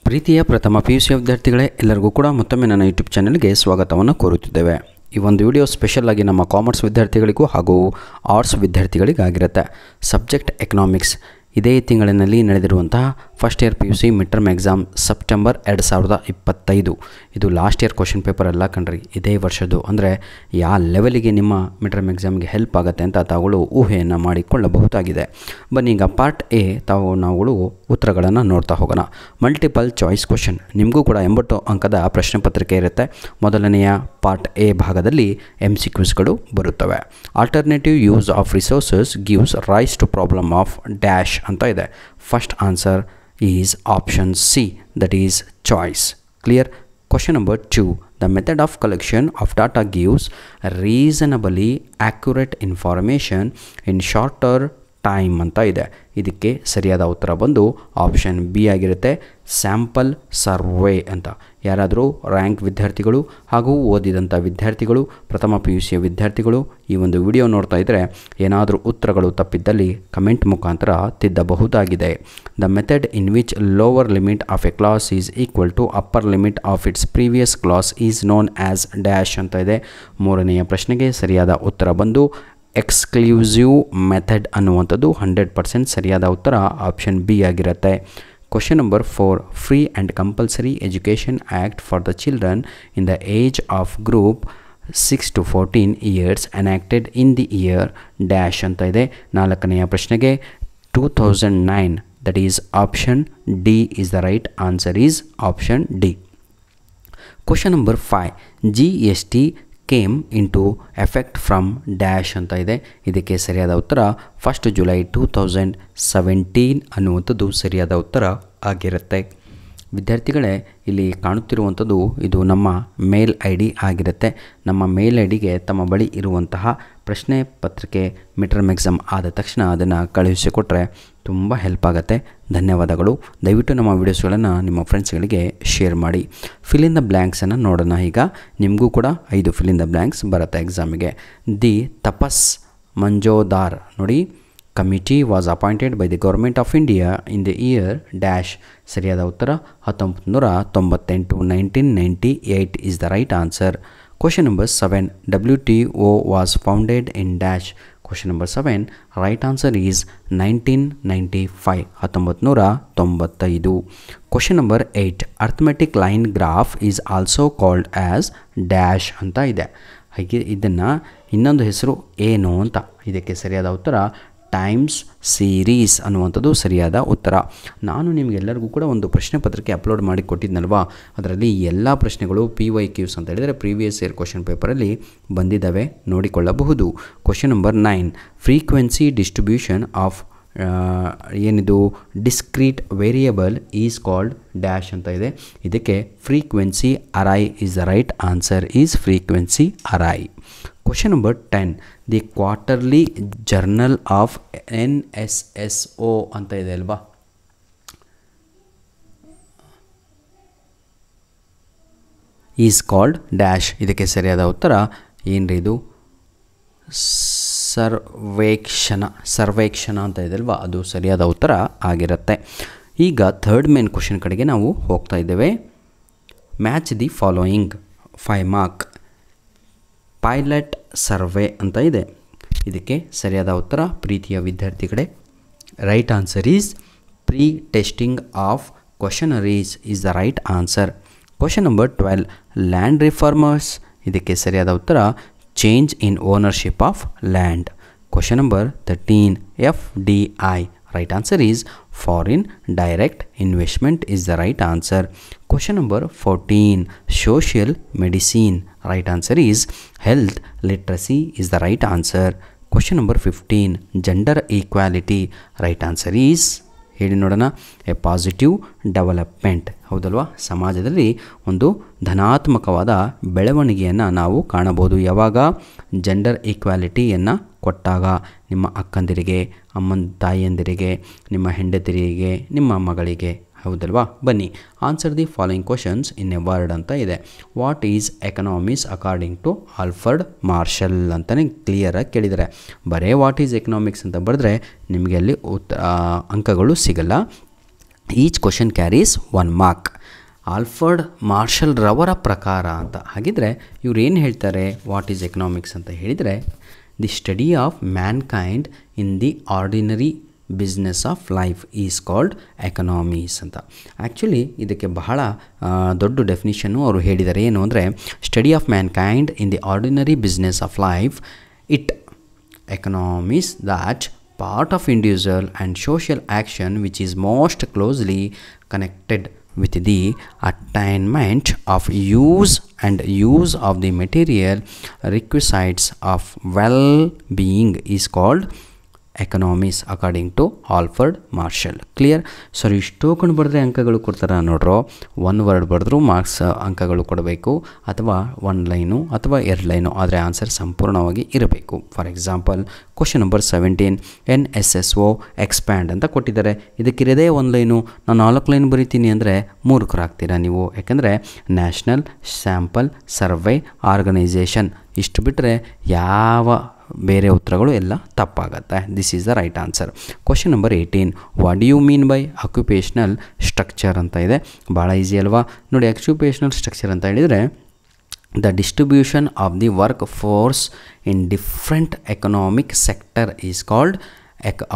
ಪ್ರೀತಿಯ ಪ್ರಥಮ PUC ವಿದ್ಯಾರ್ಥಿಗಳೇ, ಎಲ್ಲರಿಗೂ ಕೂಡ ಮತ್ತೊಮ್ಮೆ ನನ್ನ ಯೂಟ್ಯೂಬ್ ಚಾನಲ್ಗೆ ಸ್ವಾಗತವನ್ನು ಕೋರುತ್ತಿದ್ದೇವೆ. ಈ ಒಂದು ವಿಡಿಯೋ ಸ್ಪೆಷಲ್ ಆಗಿ ನಮ್ಮ ಕಾಮರ್ಸ್ ವಿದ್ಯಾರ್ಥಿಗಳಿಗೂ ಹಾಗೂ ಆರ್ಟ್ಸ್ ವಿದ್ಯಾರ್ಥಿಗಳಿಗಾಗಿರುತ್ತೆ. ಸಬ್ಜೆಕ್ಟ್ ಎಕನಾಮಿಕ್ಸ್ ಇದೇ ತಿಂಗಳಿನಲ್ಲಿ ನಡೆದಿರುವಂತಹ first year PUC mid term exam September 2025. ಇದು ಲಾಸ್ಟ್ ಇಯರ್ ಕ್ವಶನ್ ಪೇಪರ್ ಅಲ್ಲ ಕಣ್ರಿ, ಇದೇ ವರ್ಷದ್ದು. ಅಂದರೆ ಯಾವ ಲೆವೆಲಿಗೆ ನಿಮ್ಮ ಮಿಡ್ ಟರ್ಮ್ ಎಕ್ಸಾಮ್ಗೆ ಹೆಲ್ಪ್ ಆಗುತ್ತೆ ಅಂತ ತಾವುಗಳು ಊಹೆಯನ್ನು ಮಾಡಿಕೊಳ್ಳಬಹುದಾಗಿದೆ. ಬನ್ನಿ ಈಗ ಪಾರ್ಟ್ ಎ ನಾವುಗಳು ಉತ್ತರಗಳನ್ನು ನೋಡ್ತಾ ಹೋಗೋಣ. ಮಲ್ಟಿಪಲ್ ಚಾಯ್ಸ್ ಕ್ವಶನ್, ನಿಮಗೂ ಕೂಡ 80 ಅಂಕದ ಪ್ರಶ್ನೆ ಪತ್ರಿಕೆ ಇರುತ್ತೆ. ಮೊದಲನೆಯ ಪಾರ್ಟ್ ಎ ಭಾಗದಲ್ಲಿ MCQsಗಳು ಬರುತ್ತವೆ. Alternative use of resources gives rise to problem of dash ಅಂತ ಇದೆ. First answer is option C, that is choice. Clear? Question number 2. The method of collection of data gives reasonably accurate information in shorter time ಅಂತ ಇದೆ. ಇದಕ್ಕೆ ಸರಿಯಾದ ಉತ್ತರ ಬಂದು option B ಆಗಿರುತ್ತೆ, sample survey ಅಂತ. ಯಾರಾದರೂ ರ್ಯಾಂಕ್ ವಿದ್ಯಾರ್ಥಿಗಳು ಹಾಗೂ ಓದಿದಂಥ ವಿದ್ಯಾರ್ಥಿಗಳು, ಪ್ರಥಮ PUC ವಿದ್ಯಾರ್ಥಿಗಳು ಈ ಒಂದು ವಿಡಿಯೋ ನೋಡ್ತಾ ಇದ್ದರೆ ಏನಾದರೂ ಉತ್ತರಗಳು ತಪ್ಪಿದ್ದಲ್ಲಿ ಕಮೆಂಟ್ ಮುಖಾಂತರ ತಿದ್ದಬಹುದಾಗಿದೆ. The method in which lower limit of a class is equal to upper limit of its previous class is known as dash ಅಂತ ಇದೆ. ಮೂರನೆಯ ಪ್ರಶ್ನೆಗೆ ಸರಿಯಾದ ಉತ್ತರ ಬಂದು ಎಕ್ಸ್ಕ್ಲೂಸಿವ್ ಮೆಥಡ್ ಅನ್ನುವಂಥದ್ದು 100% ಸರಿಯಾದ ಉತ್ತರ ಆಪ್ಷನ್ ಬಿ ಆಗಿರುತ್ತೆ. Question number 4. Free and compulsory education act for the children in the age of group 6 to 14 years enacted in the year dash ಅಂತ ಇದೆ. ನಾಲ್ಕನೆಯ ಪ್ರಶ್ನೆಗೆ 2009, that is option D is the right answer, is option D. Question number 5. GST came into effect from dash ಅಂತ ಇದೆ. ಇದಕ್ಕೆ ಸರಿಯಾದ ಉತ್ತರ 1 July 2017 ಅನ್ನುವಂಥದ್ದು ಸರಿಯಾದ ಉತ್ತರ ಆಗಿರುತ್ತೆ. ವಿದ್ಯಾರ್ಥಿಗಳೇ, ಇಲ್ಲಿ ಕಾಣುತ್ತಿರುವಂಥದ್ದು ಇದು ನಮ್ಮ ಮೇಲ್ ID ಆಗಿರುತ್ತೆ. ನಮ್ಮ ಮೇಲ್ IDಗೆ ತಮ್ಮ ಬಳಿ ಇರುವಂತಹ ಪ್ರಶ್ನೆ ಪತ್ರಿಕೆ ಮಿಡ್ ಟರ್ಮ್ ಎಕ್ಸಾಮ್ ಆದ ತಕ್ಷಣ ಅದನ್ನು ಕಳುಹಿಸಿಕೊಟ್ರೆ ತುಂಬ ಹೆಲ್ಪ್ ಆಗುತ್ತೆ. ಧನ್ಯವಾದಗಳು. ದಯವಿಟ್ಟು ನಮ್ಮ ವಿಡಿಯೋಸ್ಗಳನ್ನು ನಿಮ್ಮ ಫ್ರೆಂಡ್ಸ್ಗಳಿಗೆ ಶೇರ್ ಮಾಡಿ. ಫಿಲ್ ಇನ್ ದ ಬ್ಲ್ಯಾಂಕ್ಸನ್ನು ನೋಡೋಣ. ಈಗ ನಿಮಗೂ ಕೂಡ 5 ಫಿಲ್ ಇನ್ ದ ಬ್ಲ್ಯಾಂಕ್ಸ್ ಬರುತ್ತೆ ಎಕ್ಸಾಮಿಗೆ. ದಿ ತಪಸ್ ಮಂಜೋದಾರ್ ನೋಡಿ, committee was appointed by the government of India in the year dash. ಸರಿಯಾದ ಉತ್ತರ 1998, 1998 is the right answer. Question number 7. WTO was founded in dash. Question number 7 right answer is 1995, 1995. Question number 8. Arithmetic line graph is also called as dash ಅಂತ ಇದೆ. ಹಾಗೆ ಇದನ್ನು ಇನ್ನೊಂದು ಹೆಸರು ಏನು ಅಂತ. ಇದಕ್ಕೆ ಸರಿಯಾದ ಉತ್ತರ ಟೈಮ್ಸ್ ಸೀರೀಸ್ ಅನ್ನುವಂಥದ್ದು ಸರಿಯಾದ ಉತ್ತರ. ನಾನು ನಿಮಗೆಲ್ಲರಿಗೂ ಕೂಡ ಒಂದು ಪ್ರಶ್ನೆ ಪತ್ರಿಕೆ ಅಪ್ಲೋಡ್ ಮಾಡಿ ಕೊಟ್ಟಿದ್ನಲ್ವಾ, ಅದರಲ್ಲಿ ಎಲ್ಲ ಪ್ರಶ್ನೆಗಳು PYQs ಅಂತ ಹೇಳಿದರೆ ಪ್ರೀವಿಯಸ್ ಇಯರ್ ಕ್ವಶನ್ ಪೇಪರಲ್ಲಿ ಬಂದಿದ್ದಾವೆ, ನೋಡಿಕೊಳ್ಳಬಹುದು. Question number 9. Frequency distribution of ಏನಿದು discrete variable is called dash ಅಂತ ಇದೆ. ಇದಕ್ಕೆ frequency array is the right answer, is frequency array. Question number 10. The quarterly journal of NSSO ಅಂತ ಇದೆ ಅಲ್ವಾ, ಈಸ್ ಕಾಲ್ಡ್ ಡ್ಯಾಶ್. ಇದಕ್ಕೆ ಸರಿಯಾದ ಉತ್ತರ ಏನ್ರಿ ಇದು, ಸರ್ವೇಕ್ಷಣ ಅಂತ ಇದೆ ಅಲ್ವಾ, ಅದು ಸರಿಯಾದ ಉತ್ತರ ಆಗಿರುತ್ತೆ. ಈಗ ಥರ್ಡ್ ಮೇನ್ ಕ್ವಶನ್ ಕಡೆಗೆ ನಾವು ಹೋಗ್ತಾ ಇದ್ದೇವೆ. Match the following 5 mark pilot survey ಅಂತ ಇದೆ. ಇದಕ್ಕೆ ಸರಿಯಾದ ಉತ್ತರ ಪ್ರೀತಿಯ ವಿದ್ಯಾರ್ಥಿಗಳೇ right answer is pre testing of questionnaires is the right answer. Question number 12. Land reformers. ಇದಕ್ಕೆ ಸರಿಯಾದ ಉತ್ತರ change in ownership of land. Question number 13. FDI. Right answer is foreign direct investment is the right answer. Question number 14. Social medicine. Right answer is health literacy is the right answer. Question number 15. Gender equality. Right answer is ಹೇಳಿ ನೋಡೋಣ, A positive development. ಹೌದಲ್ವಾ, ಸಮಾಜದಲ್ಲಿ ಒಂದು ಧನಾತ್ಮಕವಾದ ಬೆಳವಣಿಗೆಯನ್ನು ನಾವು ಕಾಣಬಹುದು. ಯಾವಾಗ gender ಈಕ್ವಾಲಿಟಿಯನ್ನು ಕೊಟ್ಟಾಗ, ನಿಮ್ಮ ಅಕ್ಕಂದಿರಿಗೆ, ತಾಯಿಯಂದಿರಿಗೆ, ನಿಮ್ಮ ಹೆಂಡತಿರಿಗೆ, ನಿಮ್ಮ ಮಗಳಿಗೆ. ಹೌದಲ್ವಾ. ಬನ್ನಿ, answer the following questions in a word ಅಂತ ಇದೆ. What is economics according to Alfred Marshall ಅಂತಲೇ ಕ್ಲಿಯರಾಗಿ ಕೇಳಿದ್ದಾರೆ. ಬರೇ ವಾಟ್ ಈಸ್ ಎಕನಾಮಿಕ್ಸ್ ಅಂತ ಬರೆದ್ರೆ ನಿಮಗೆ ಅಲ್ಲಿ ಅಂಕಗಳು ಸಿಗಲ್ಲ. Each question carries 1 mark. Alfred Marshall ರವರ ಪ್ರಕಾರ ಅಂತ ಹಾಗಿದ್ರೆ ಇವ್ರು ಏನು ಹೇಳ್ತಾರೆ, ವಾಟ್ ಈಸ್ ಎಕನಾಮಿಕ್ಸ್ ಅಂತ ಹೇಳಿದರೆ, the study of Mankind in the ordinary business of life is called economies ಅಂತ. ಆ್ಯಕ್ಚುಲಿ ಇದಕ್ಕೆ ಬಹಳ ದೊಡ್ಡ ಡೆಫಿನಿಷನ್ನು ಅವರು ಹೇಳಿದ್ದಾರೆ. ಏನು ಅಂದರೆ, study of Mankind in the ordinary business of life it economies that part of individual and social action which is most closely connected with the attainment of use of the material requisites of well-being is called economics according to Alfred Marshall. Clear? Sir ಇಷ್ಟು ಕೊಂಡು ಬರೆದ್ರೆ ಅಂಕಗಳು ಕೊಡ್ತಾರೆ ನೋಡ್ರೋ, 1 word ಬರೆದ್ರೂ marks ಅಂಕಗಳು ಕೊಡಬೇಕು, ಅಥವಾ 1 line ಅಥವಾ 2 line, ಆದರೆ ಆನ್ಸರ್ ಸಂಪೂರ್ಣವಾಗಿ ಇರಬೇಕು. For example question number 17 NSSO expand ಅಂತ ಕೊಟ್ಟಿದ್ದಾರೆ. ಇದಕ್ಕಿರೋದೇ 1 ಲೈನು, ನಾನು 4 ಲೈನ್ ಬರಿತೀನಿ ಅಂದರೆ ಮೂರ್ಖರಾಗ್ತೀರಾ ನೀವು. ಯಾಕೆಂದರೆ ನ್ಯಾಷನಲ್ ಸ್ಯಾಂಪಲ್ ಸರ್ವೆ ಆರ್ಗನೈಸೇಷನ್ ಇಷ್ಟು ಬಿಟ್ಟರೆ ಯಾವ ಬೇರೆ ಉತ್ತರಗಳು ಎಲ್ಲ ತಪ್ಪಾಗತ್ತೆ. This is the right answer. Question number 18 what do you mean by occupational structure ಅಂತ ಇದೆ. ಭಾಳ ಈಸಿ ಅಲ್ವಾ? ನೋಡಿ, ಆಕ್ಯುಪೇಷನಲ್ ಸ್ಟ್ರಕ್ಚರ್ ಅಂತ ಹೇಳಿದರೆ the distribution of the workforce in different economic sector is called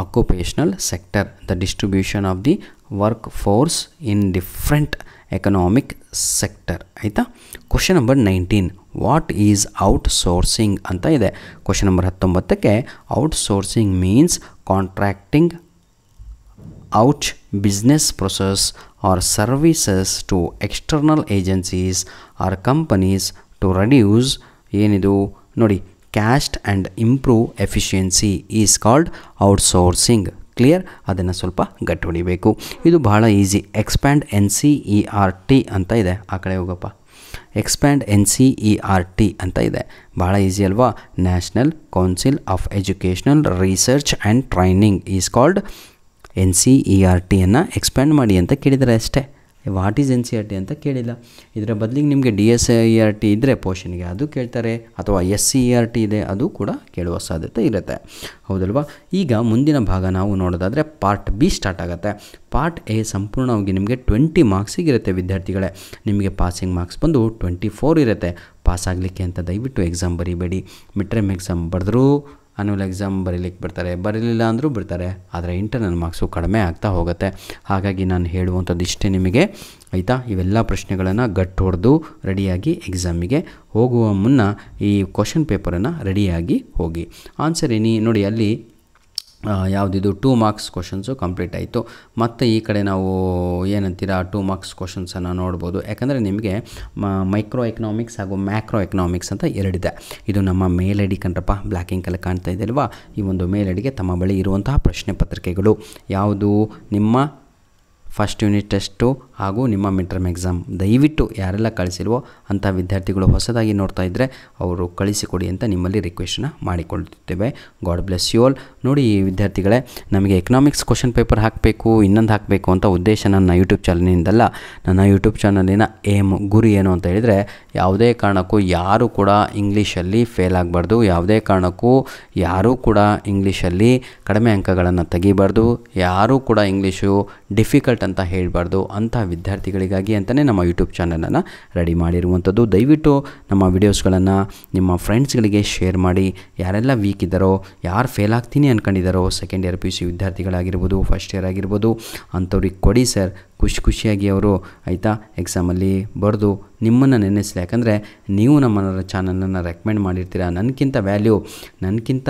occupational sector. The distribution of the workforce in different economic sector. ಆಯಿತಾ? Question number 19 what is outsourcing ಅಂತ ಇದೆ. ಕ್ವಶನ್ ನಂಬರ್ 19ಕ್ಕೆ outsourcing means contracting out business process or services to external agencies or companies to reduce ಏನಿದು ನೋಡಿ cost and improve efficiency is called outsourcing. Clear? ಅದನ್ನು ಸ್ವಲ್ಪ ಗಟ್ಟಿ ಹೊಡಿಬೇಕು. ಇದು ಬಹಳ ಈಸಿ. ಎಕ್ಸ್ಪ್ಯಾಂಡ್ NCERT ಅಂತ ಇದೆ. ಆ ಕಡೆ ಹೋಗಪ್ಪ. ಎಕ್ಸ್ಪ್ಯಾಂಡ್ NCERT ಅಂತ ಇದೆ. ಭಾಳ ಈಸಿ ಅಲ್ವಾ? National council of educational research and training is called NCERTಯನ್ನು ಎಕ್ಸ್ಪ್ಯಾಂಡ್ ಮಾಡಿ ಅಂತ ಕೇಳಿದರೆ ಅಷ್ಟೇ. ವಾಟ್ ಈಸ್ NCERT ಅಂತ ಕೇಳಿಲ್ಲ. ಇದರ ಬದಲಿಗೆ ನಿಮಗೆ DSERT ಇದ್ದರೆ ಪೋರ್ಷನ್ಗೆ ಅದು ಕೇಳ್ತಾರೆ, ಅಥವಾ SCERT ಇದೆ ಅದು ಕೂಡ ಕೇಳುವ ಸಾಧ್ಯತೆ ಇರುತ್ತೆ. ಹೌದಲ್ವಾ? ಈಗ ಮುಂದಿನ ಭಾಗ ನಾವು ನೋಡೋದಾದರೆ ಪಾರ್ಟ್ B ಸ್ಟಾರ್ಟ್ ಆಗುತ್ತೆ. ಪಾರ್ಟ್ A ಸಂಪೂರ್ಣವಾಗಿ ನಿಮಗೆ 20 ಮಾರ್ಕ್ಸಿಗಿರುತ್ತೆ ವಿದ್ಯಾರ್ಥಿಗಳೇ. ನಿಮಗೆ ಪಾಸಿಂಗ್ ಮಾರ್ಕ್ಸ್ ಬಂದು 24 ಇರುತ್ತೆ. ಪಾಸ್ ಆಗಲಿಕ್ಕೆ ಅಂತ ದಯವಿಟ್ಟು ಎಕ್ಸಾಮ್ ಬರೀಬೇಡಿ. ಮಿಡ್ ಟರ್ಮ್ ಎಕ್ಸಾಮ್ ಬರೆದ್ರೂ ಆ್ಯನ್ಯುವಲ್ ಎಕ್ಸಾಮ್ ಬರೀಲಿಕ್ಕೆ ಬಿಡ್ತಾರೆ, ಬರೀಲಿಲ್ಲ ಅಂದರೂ ಬಿಡ್ತಾರೆ, ಆದರೆ ಇಂಟರ್ನಲ್ ಮಾರ್ಕ್ಸು ಕಡಿಮೆ ಆಗ್ತಾ ಹೋಗುತ್ತೆ. ಹಾಗಾಗಿ ನಾನು ಹೇಳುವಂಥದ್ದು ಇಷ್ಟೇ ನಿಮಗೆ, ಆಯಿತಾ? ಇವೆಲ್ಲ ಪ್ರಶ್ನೆಗಳನ್ನು ಗಟ್ಟು ಹೊಡೆದು ರೆಡಿಯಾಗಿ ಎಕ್ಸಾಮಿಗೆ ಹೋಗುವ ಮುನ್ನ ಈ ಕ್ವಶನ್ ಪೇಪರನ್ನು ರೆಡಿಯಾಗಿ ಹೋಗಿ. ಆನ್ಸರ್ ಏನಿ ನೋಡಿ, ಅಲ್ಲಿ ಯಾವುದಿದು 2 ಮಾರ್ಕ್ಸ್ ಕ್ವಶನ್ಸು ಕಂಪ್ಲೀಟ್ ಆಯಿತು. ಮತ್ತು ಈ ಕಡೆ ನಾವು ಏನಂತೀರ 2 ಮಾರ್ಕ್ಸ್ ಕ್ವಶನ್ಸನ್ನು ನೋಡ್ಬೋದು. ಯಾಕಂದರೆ ನಿಮಗೆ ಮೈಕ್ರೋ ಎಕನಾಮಿಕ್ಸ್ ಹಾಗೂ ಮ್ಯಾಕ್ರೋ ಎಕನಾಮಿಕ್ಸ್ ಅಂತ 2 ಇದೆ. ಇದು ನಮ್ಮ ಮೇಲ್ ಐಡಿ ಕಣ್ರಪ್ಪ, ಬ್ಲ್ಯಾಕ್ ಇಂಕಲ್ಲಿ ಕಾಣ್ತಾ ಇದೆ ಅಲ್ವಾ? ಈ ಒಂದು ಮೇಲ್ ಐಡಿಗೆ ತಮ್ಮ ಬಳಿ ಇರುವಂತಹ ಪ್ರಶ್ನೆ ಪತ್ರಿಕೆಗಳು ಯಾವುದು, ನಿಮ್ಮ ಫಸ್ಟ್ ಯೂನಿಟ್ ಟೆಸ್ಟು ಹಾಗೂ ನಿಮ್ಮ ಮಿಡ್ ಟರ್ಮ್ ಎಕ್ಸಾಮ್. ದಯವಿಟ್ಟು ಯಾರೆಲ್ಲ ಕಳಿಸಿಲ್ವೋ ಅಂಥ ವಿದ್ಯಾರ್ಥಿಗಳು ಹೊಸದಾಗಿ ನೋಡ್ತಾ ಇದ್ದರೆ ಅವರು ಕಳಿಸಿಕೊಡಿ ಅಂತ ನಿಮ್ಮಲ್ಲಿ ರಿಕ್ವೆಸ್ಟನ್ನ ಮಾಡಿಕೊಳ್ತಿದ್ದೇವೆ. God bless you all. ನೋಡಿ ವಿದ್ಯಾರ್ಥಿಗಳೇ, ನಮಗೆ ಎಕನಾಮಿಕ್ಸ್ ಕ್ವಶನ್ ಪೇಪರ್ ಹಾಕಬೇಕು, ಇನ್ನೊಂದು ಹಾಕಬೇಕು ಅಂತ ಉದ್ದೇಶ ನನ್ನ ಯೂಟ್ಯೂಬ್ ಚಾನಲಿನಿಂದಲ್ಲ. ನನ್ನ ಯೂಟ್ಯೂಬ್ ಚಾನಲಿನ ಗುರಿ ಏನು ಅಂತ ಹೇಳಿದರೆ, ಯಾವುದೇ ಕಾರಣಕ್ಕೂ ಯಾರೂ ಕೂಡ ಇಂಗ್ಲೀಷಲ್ಲಿ ಫೇಲ್ ಆಗಬಾರ್ದು, ಯಾವುದೇ ಕಾರಣಕ್ಕೂ ಯಾರೂ ಕೂಡ ಇಂಗ್ಲೀಷಲ್ಲಿ ಕಡಿಮೆ ಅಂಕಗಳನ್ನು ತೆಗಿಬಾರ್ದು, ಯಾರೂ ಕೂಡ ಇಂಗ್ಲೀಷು ಡಿಫಿಕಲ್ಟ್ ಅಂತ ಹೇಳಬಾರ್ದು. ಅಂಥ ವಿದ್ಯಾರ್ಥಿಗಳಿಗಾಗಿ ಅಂತಲೇ ನಮ್ಮ ಯೂಟ್ಯೂಬ್ ಚಾನಲನ್ನು ರೆಡಿ ಮಾಡಿರುವಂಥದ್ದು. ದಯವಿಟ್ಟು ನಮ್ಮ ವಿಡಿಯೋಸ್ಗಳನ್ನು ನಿಮ್ಮ ಫ್ರೆಂಡ್ಸ್ಗಳಿಗೆ ಶೇರ್ ಮಾಡಿ. ಯಾರೆಲ್ಲ ವೀಕ್ ಇದ್ದಾರೋ, ಯಾರು ಫೇಲ್ ಆಗ್ತೀನಿ ಅಂದ್ಕೊಂಡಿದ್ದಾರೋ, ಸೆಕೆಂಡ್ ಇಯರ್ PUC ವಿದ್ಯಾರ್ಥಿಗಳಾಗಿರ್ಬೋದು, ಫಸ್ಟ್ ಇಯರ್ ಆಗಿರ್ಬೋದು, ಅಂಥವ್ರಿಗೆ ಕೊಡಿ ಸರ್. ಖುಷಿಯಾಗಿ ಅವರು ಆಯಿತಾ ಎಕ್ಸಾಮಲ್ಲಿ ಬರೆದು ನಿಮ್ಮನ್ನು ನೆನೆಸಲಿ. ಯಾಕಂದರೆ ನೀವು ನಮ್ಮ ಚಾನಲನ್ನು ರೆಕಮೆಂಡ್ ಮಾಡಿರ್ತೀರ. ನನಗಿಂತ ವ್ಯಾಲ್ಯೂ, ನನಗಿಂತ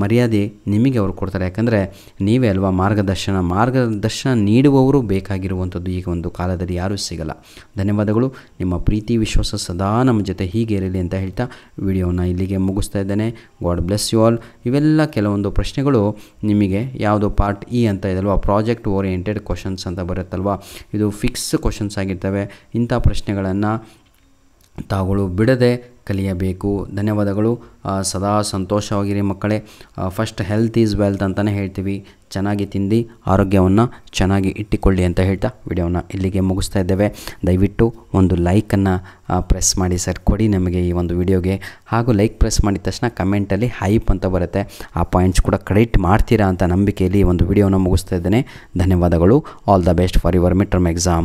ಮರ್ಯಾದೆ ನಿಮಗೆ ಅವರು ಕೊಡ್ತಾರೆ. ಯಾಕಂದರೆ ನೀವೇ ಅಲ್ವಾ ಮಾರ್ಗದರ್ಶನ ನೀಡುವವರು ಬೇಕಾಗಿರುವಂಥದ್ದು ಈಗ ಒಂದು ಕಾಲದಲ್ಲಿ ಯಾರೂ ಸಿಗಲ್ಲ. ಧನ್ಯವಾದಗಳು. ನಿಮ್ಮ ಪ್ರೀತಿ ವಿಶ್ವಾಸ ಸದಾ ನಮ್ಮ ಜೊತೆ ಹೀಗೆ ಇರಲಿ ಅಂತ ಹೇಳ್ತಾ ವಿಡಿಯೋನ ಇಲ್ಲಿಗೆ ಮುಗಿಸ್ತಾ ಇದ್ದೇನೆ. God bless you all. ಇವೆಲ್ಲ ಕೆಲವೊಂದು ಪ್ರಶ್ನೆಗಳು ನಿಮಗೆ ಯಾವುದು ಪಾರ್ಟ್ E ಅಂತ ಇದಲ್ವಾ, ಪ್ರಾಜೆಕ್ಟ್ ಓರಿಯೆಂಟೆಡ್ ಕ್ವಶನ್ಸ್ ಅಂತ ಬರುತ್ತಲ್ವ, ಇದು ಫಿಕ್ಸ್ ಕ್ವಶನ್ಸ್ ಆಗಿರ್ತವೆ. ಇಂಥ ಪ್ರಶ್ನೆಗಳನ್ನು ತಾವುಗಳು ಬಿಡದೆ ಕಲಿಯಬೇಕು. ಧನ್ಯವಾದಗಳು. ಸದಾ ಸಂತೋಷವಾಗಿರಿ ಮಕ್ಕಳೇ. ಫಸ್ಟ್ ಹೆಲ್ತ್ ಈಸ್ ವೆಲ್ತ್ ಅಂತಲೇ ಹೇಳ್ತೀವಿ. ಚೆನ್ನಾಗಿ ತಿಂದು ಆರೋಗ್ಯವನ್ನು ಚೆನ್ನಾಗಿ ಇಟ್ಟುಕೊಳ್ಳಿ ಅಂತ ಹೇಳ್ತಾ ವಿಡಿಯೋನ ಇಲ್ಲಿಗೆ ಮುಗಿಸ್ತಾ ಇದ್ದೇವೆ. ದಯವಿಟ್ಟು ಒಂದು ಲೈಕನ್ನು ಪ್ರೆಸ್ ಮಾಡಿ ಸರ್, ಕೊಡಿ ನಮಗೆ ಈ ಒಂದು ವಿಡಿಯೋಗೆ. ಹಾಗೂ ಲೈಕ್ ಪ್ರೆಸ್ ಮಾಡಿದ ತಕ್ಷಣ ಕಮೆಂಟಲ್ಲಿ ಹೈಪ್ ಅಂತ ಬರುತ್ತೆ, ಆ ಪಾಯಿಂಟ್ಸ್ ಕೂಡ ಕ್ರೆಡಿಟ್ ಮಾಡ್ತೀರಾ ಅಂತ ನಂಬಿಕೆಯಲ್ಲಿ ಈ ಒಂದು ವಿಡಿಯೋನ ಮುಗಿಸ್ತಾ ಇದ್ದೇನೆ. ಧನ್ಯವಾದಗಳು. All the best for your mid term exam.